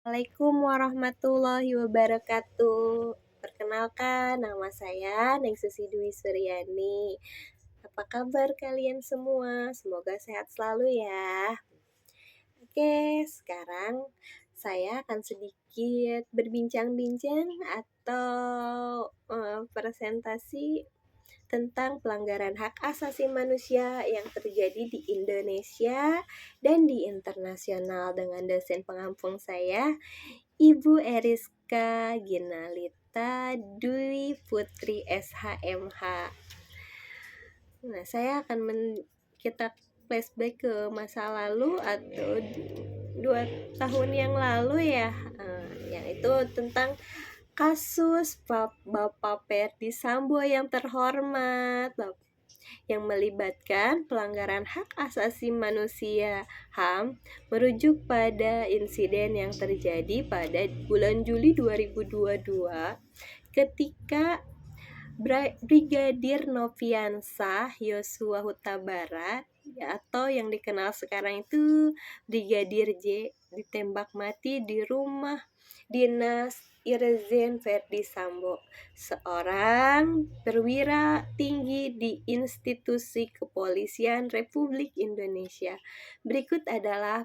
Assalamualaikum warahmatullahi wabarakatuh. Perkenalkan, nama saya Ningsusi Dwi Suryani. Apa kabar kalian semua? Semoga sehat selalu ya. Oke, sekarang saya akan sedikit berbincang-bincang atau presentasi tentang pelanggaran hak asasi manusia yang terjadi di Indonesia dan di internasional dengan dosen pengampung saya, Ibu Eriska Ginalita Dwi Putri SHMH. Nah, saya akan kita flashback ke masa lalu atau 2 tahun yang lalu ya, yang itu tentang kasus Bapak Ferdy Sambo yang terhormat, yang melibatkan pelanggaran hak asasi manusia (HAM), merujuk pada insiden yang terjadi pada bulan Juli 2022 ketika Brigadir Nofriansah Yosua Huta Barat atau yang dikenal sekarang itu Brigadir J ditembak mati di rumah dinas Irjen Ferdy Sambo, seorang perwira tinggi di institusi kepolisian Republik Indonesia. Berikut adalah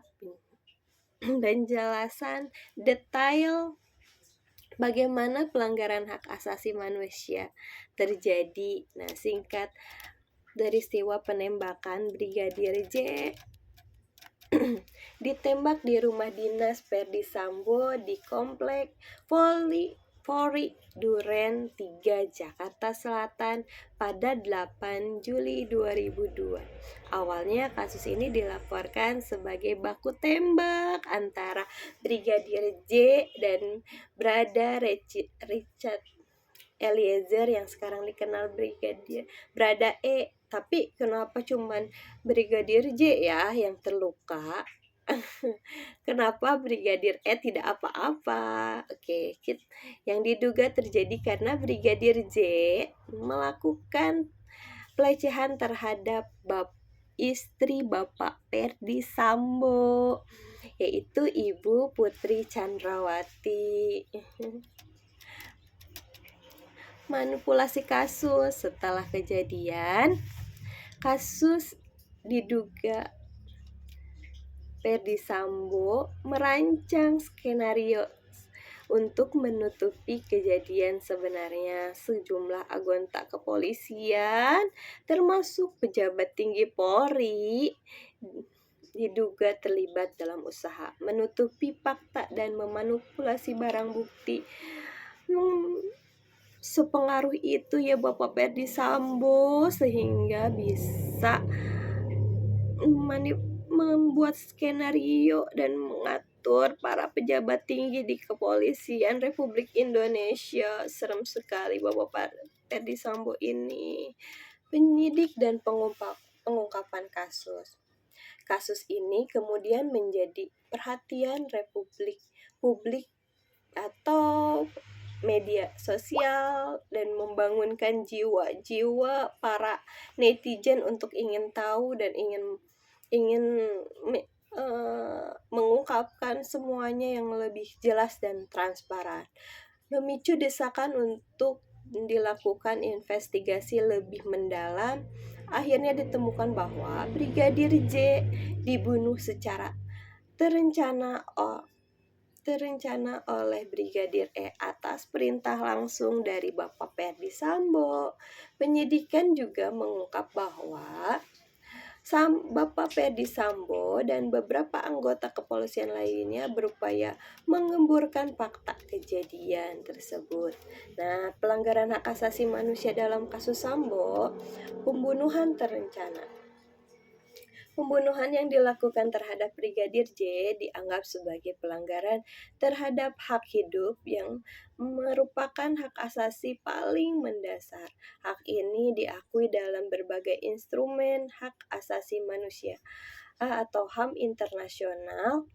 penjelasan detail bagaimana pelanggaran hak asasi manusia terjadi. Nah, singkat peristiwa penembakan Brigadir J ditembak di rumah dinas Ferdy Sambo di Komplek Polri Duren 3 Jakarta Selatan pada 8 Juli 2002. Awalnya kasus ini dilaporkan sebagai baku tembak antara Brigadir J dan Brada Richard Eliezer yang sekarang dikenal Brigadir Brada E. Tapi kenapa cuman Brigadir J ya yang terluka? Kenapa Brigadir E tidak apa-apa? Oke, yang diduga terjadi karena Brigadir J melakukan pelecehan terhadap istri Bapak Ferdy Sambo, yaitu Ibu Putri Chandrawati. Manipulasi kasus. Setelah kejadian kasus, diduga Ferdy Sambo merancang skenario untuk menutupi kejadian sebenarnya. Sejumlah anggota kepolisian termasuk pejabat tinggi Polri diduga terlibat dalam usaha menutupi fakta dan memanipulasi barang bukti. Sepengaruh itu ya Bapak Ferdy Sambo sehingga bisa membuat skenario dan mengatur para pejabat tinggi di kepolisian Republik Indonesia. Serem sekali Bapak Ferdy Sambo ini. Penyidik dan pengungkapan kasus. Kasus ini kemudian menjadi perhatian publik atau media sosial dan membangunkan jiwa-jiwa para netizen untuk ingin tahu dan ingin mengungkapkan semuanya yang lebih jelas dan transparan, memicu desakan untuk dilakukan investigasi lebih mendalam. Akhirnya ditemukan bahwa Brigadir J dibunuh secara terencana oleh Brigadir E atas perintah langsung dari Bapak Ferdy Sambo. Penyidikan juga mengungkap bahwa Bapak Ferdy Sambo dan beberapa anggota kepolisian lainnya berupaya mengemburkan fakta kejadian tersebut. Nah, pelanggaran hak asasi manusia dalam kasus Sambo, pembunuhan terencana. Pembunuhan yang dilakukan terhadap Brigadir J dianggap sebagai pelanggaran terhadap hak hidup yang merupakan hak asasi paling mendasar. Hak ini diakui dalam berbagai instrumen hak asasi manusia atau HAM internasional,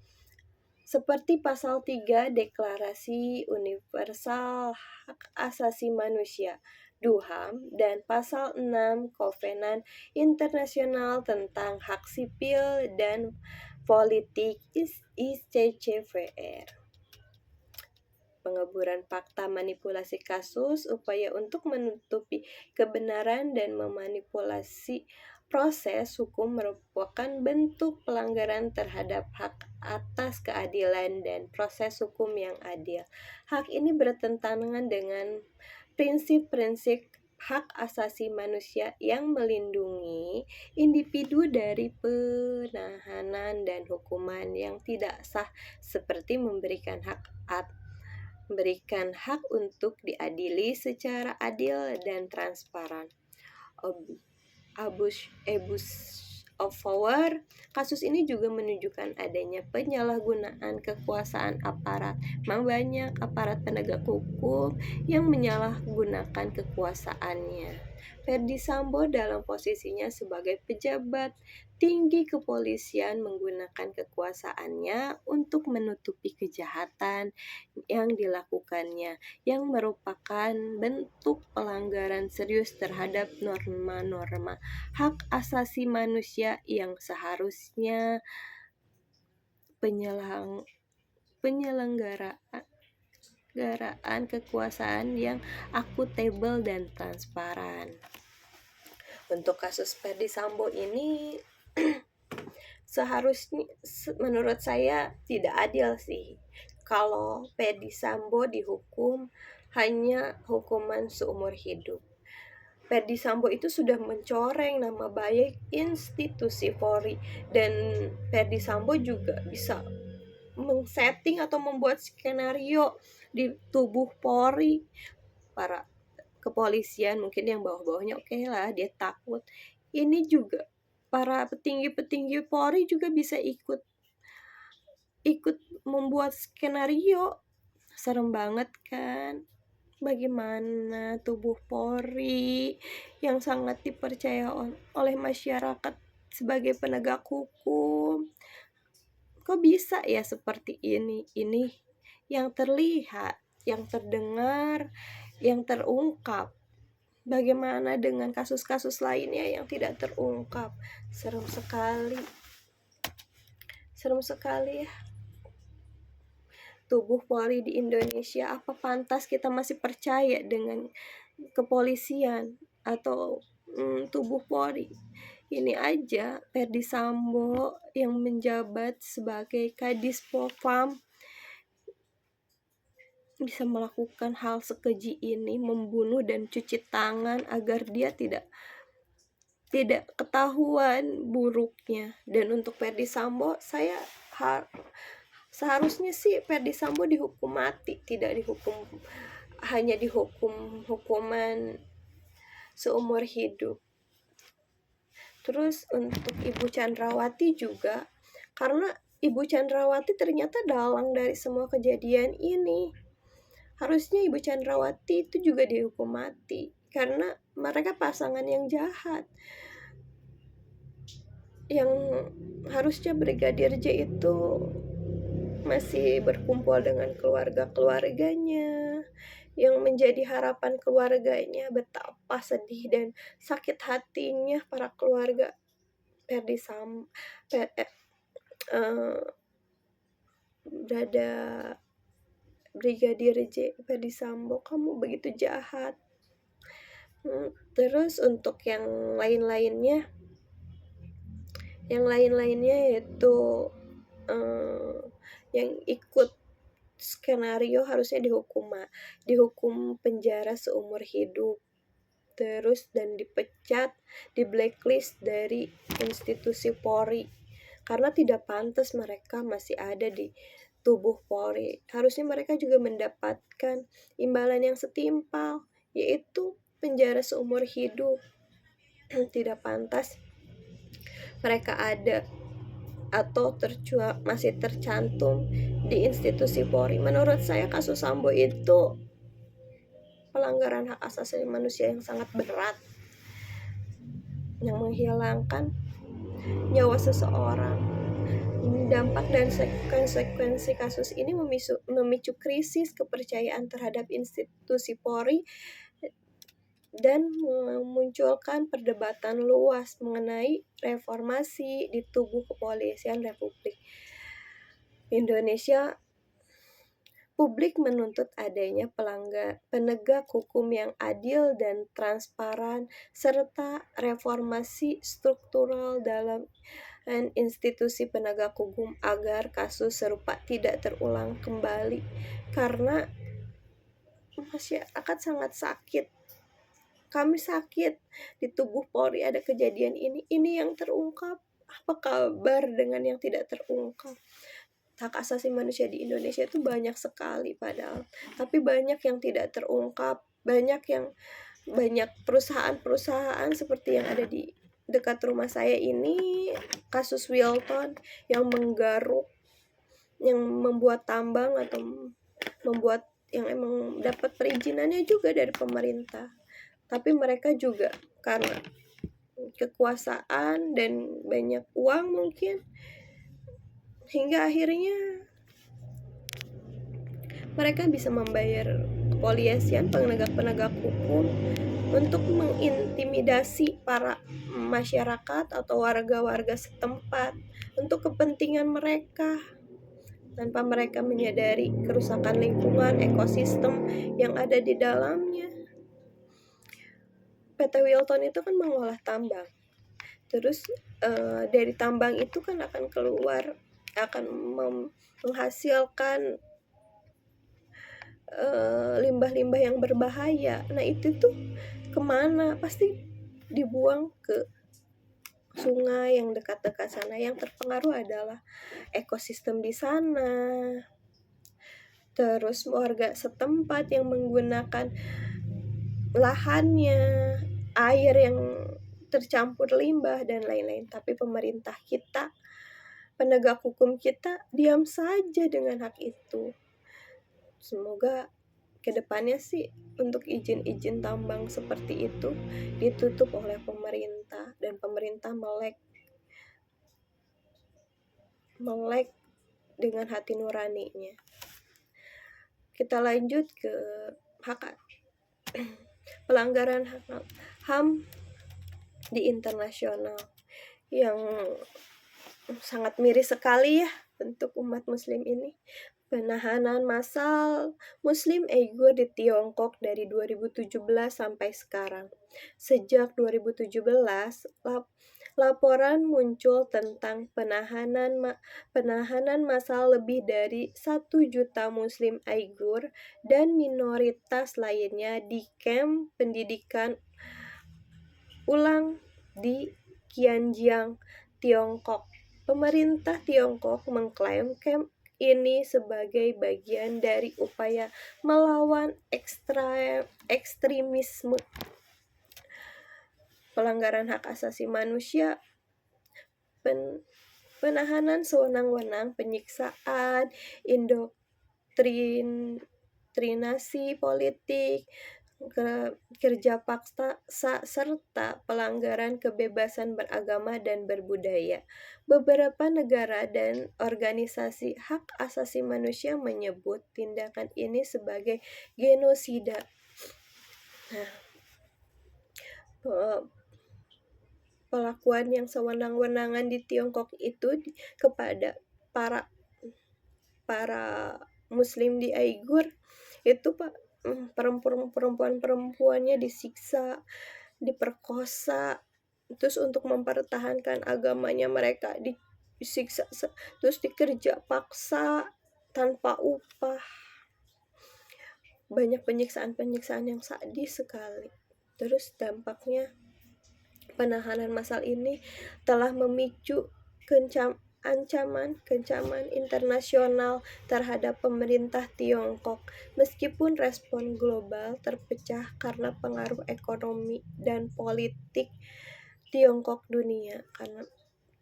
seperti Pasal 3 Deklarasi Universal Hak Asasi Manusia (DUHAM) dan Pasal 6 Kovenan Internasional tentang Hak Sipil dan Politik (ICCPR). pengeburan fakta, manipulasi kasus, upaya untuk menutupi kebenaran dan memanipulasi proses hukum merupakan bentuk pelanggaran terhadap hak atas keadilan dan proses hukum yang adil. Hak ini bertentangan dengan prinsip-prinsip hak asasi manusia yang melindungi individu dari penahanan dan hukuman yang tidak sah, seperti memberikan hak untuk diadili secara adil dan transparan. Abuse of power. Kasus ini juga menunjukkan adanya penyalahgunaan kekuasaan aparat. Memang banyak aparat penegak hukum yang menyalahgunakan kekuasaannya. Ferdy Sambo dalam posisinya sebagai pejabat tinggi kepolisian menggunakan kekuasaannya untuk menutupi kejahatan yang dilakukannya, yang merupakan bentuk pelanggaran serius terhadap norma-norma hak asasi manusia yang seharusnya penyelenggaraan kekuasaan yang akuntabel dan transparan. Untuk kasus Ferdy Sambo ini seharusnya menurut saya tidak adil sih kalau Ferdy Sambo dihukum hanya hukuman seumur hidup. Ferdy Sambo itu sudah mencoreng nama baik institusi Polri, dan Ferdy Sambo juga bisa mengsetting atau membuat skenario di tubuh Polri. Para kepolisian mungkin yang bawah-bawahnya oke lah, dia takut. Ini juga para petinggi-petinggi Polri juga bisa ikut membuat skenario. Serem banget kan? Bagaimana tubuh Polri yang sangat dipercaya oleh masyarakat sebagai penegak hukum, kok bisa ya seperti ini? Ini yang terlihat, yang terdengar, yang terungkap. Bagaimana dengan kasus-kasus lainnya yang tidak terungkap? Serem sekali ya. Tubuh Polri di Indonesia, apa pantas kita masih percaya dengan kepolisian atau tubuh Polri? Ini aja Ferdy Sambo yang menjabat sebagai Kadis Propam bisa melakukan hal sekeji ini, membunuh dan cuci tangan agar dia tidak ketahuan buruknya. Dan untuk Ferdy Sambo, saya seharusnya sih Ferdy Sambo dihukum mati, tidak hanya dihukum hukuman seumur hidup. Terus untuk Ibu Chandrawati juga, karena Ibu Chandrawati ternyata dalang dari semua kejadian ini. Harusnya Ibu Chandrawati itu juga dihukum mati, karena mereka pasangan yang jahat. Yang harusnya Brigadir J itu masih berkumpul dengan keluarganya, yang menjadi harapan keluarganya. Betapa sedih dan sakit hatinya para keluarga Ferdy Sambo, Brada Brigadir J, Ferdy Sambo, kamu begitu jahat. Terus untuk yang lain-lainnya yaitu yang ikut skenario harusnya dihukum penjara seumur hidup, terus dan dipecat, di blacklist dari institusi Polri, karena tidak pantas mereka masih ada di tubuh Polri. Harusnya mereka juga mendapatkan imbalan yang setimpal, yaitu penjara seumur hidup. Tidak pantas mereka ada atau masih tercantum di institusi Polri. Menurut saya kasus Sambo itu pelanggaran hak asasi manusia yang sangat berat, yang menghilangkan nyawa seseorang. Dampak dan konsekuensi kasus ini memicu krisis kepercayaan terhadap institusi Polri dan memunculkan perdebatan luas mengenai reformasi di tubuh kepolisian Republik Indonesia Publik menuntut adanya penegak hukum yang adil dan transparan, serta reformasi struktural dalam institusi penegak hukum agar kasus serupa tidak terulang kembali. Karena masyarakat sangat sakit. Kami sakit di tubuh Polri, ada kejadian ini yang terungkap. Apa kabar dengan yang tidak terungkap? Hak asasi manusia di Indonesia itu banyak sekali padahal, tapi banyak yang tidak terungkap, banyak perusahaan-perusahaan seperti yang ada di dekat rumah saya ini, kasus Wilton yang menggaruk, yang membuat tambang atau membuat yang emang dapat perizinannya juga dari pemerintah, tapi mereka juga karena kekuasaan dan banyak uang mungkin, hingga akhirnya mereka bisa membayar kepolisian, penegak-penegak hukum untuk mengintimidasi para masyarakat atau warga-warga setempat untuk kepentingan mereka, tanpa mereka menyadari kerusakan lingkungan, ekosistem yang ada di dalamnya. PT Wilton itu kan mengolah tambang. Terus dari tambang itu kan akan menghasilkan limbah-limbah yang berbahaya. Nah itu tuh kemana? Pasti dibuang ke sungai yang dekat-dekat sana. Yang terpengaruh adalah ekosistem di sana. Terus warga setempat yang menggunakan lahannya, air yang tercampur limbah dan lain-lain. Tapi pemerintah kita, penegak hukum kita diam saja dengan hak itu. Semoga kedepannya sih untuk izin-izin tambang seperti itu ditutup oleh pemerintah, dan pemerintah melek dengan hati nuraninya. Kita lanjut ke pelanggaran HAM di internasional yang sangat miris sekali ya untuk umat muslim ini. Penahanan massal Muslim Uighur di Tiongkok dari 2017 sampai sekarang. Sejak 2017, laporan muncul tentang penahanan massal lebih dari 1 juta Muslim Uighur dan minoritas lainnya di kamp pendidikan ulang di Qianjiang, Tiongkok. Pemerintah Tiongkok mengklaim kamp ini sebagai bagian dari upaya melawan ekstremisme, pelanggaran hak asasi manusia, penahanan sewenang-wenang, penyiksaan, indoktrinasi politik, kerja paksa, serta pelanggaran kebebasan beragama dan berbudaya. Beberapa negara dan organisasi hak asasi manusia menyebut tindakan ini sebagai genosida. Pelakuan yang sewenang-wenangan di Tiongkok itu kepada para Muslim di Uighur itu perempuan-perempuannya disiksa, diperkosa, terus untuk mempertahankan agamanya mereka disiksa, terus dikerja paksa tanpa upah. Banyak penyiksaan yang sadis sekali. Terus dampaknya penahanan massal ini telah memicu ancaman internasional terhadap pemerintah Tiongkok, meskipun respon global terpecah karena pengaruh ekonomi dan politik Tiongkok dunia. Karena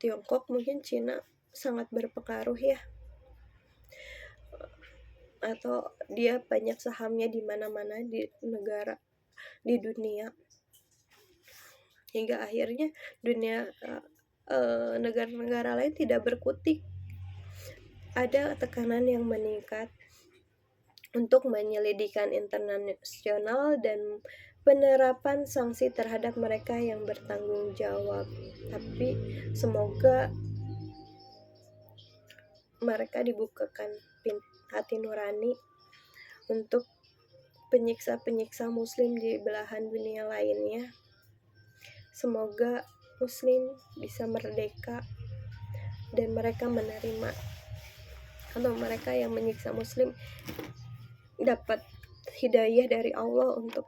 Tiongkok mungkin Cina sangat berpengaruh ya, atau dia banyak sahamnya di mana-mana di negara di dunia, hingga akhirnya negara-negara lain tidak berkutik. Ada tekanan yang meningkat untuk penyelidikan internasional dan penerapan sanksi terhadap mereka yang bertanggung jawab. Tapi semoga mereka dibukakan hati nurani untuk penyiksa-penyiksa muslim di belahan dunia lainnya. Semoga muslim bisa merdeka dan mereka menerima, atau mereka yang menyiksa muslim dapat hidayah dari Allah untuk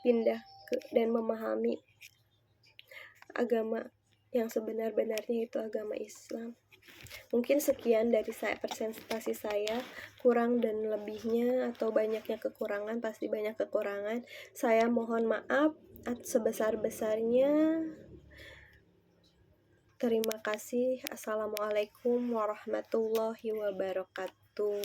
pindah dan memahami agama yang sebenar-benarnya, itu agama Islam. Mungkin sekian dari presentasi saya. Kurang dan lebihnya atau banyaknya kekurangan, pasti banyak kekurangan, saya mohon maaf sebesar-besarnya. Terima kasih. Assalamualaikum warahmatullahi wabarakatuh.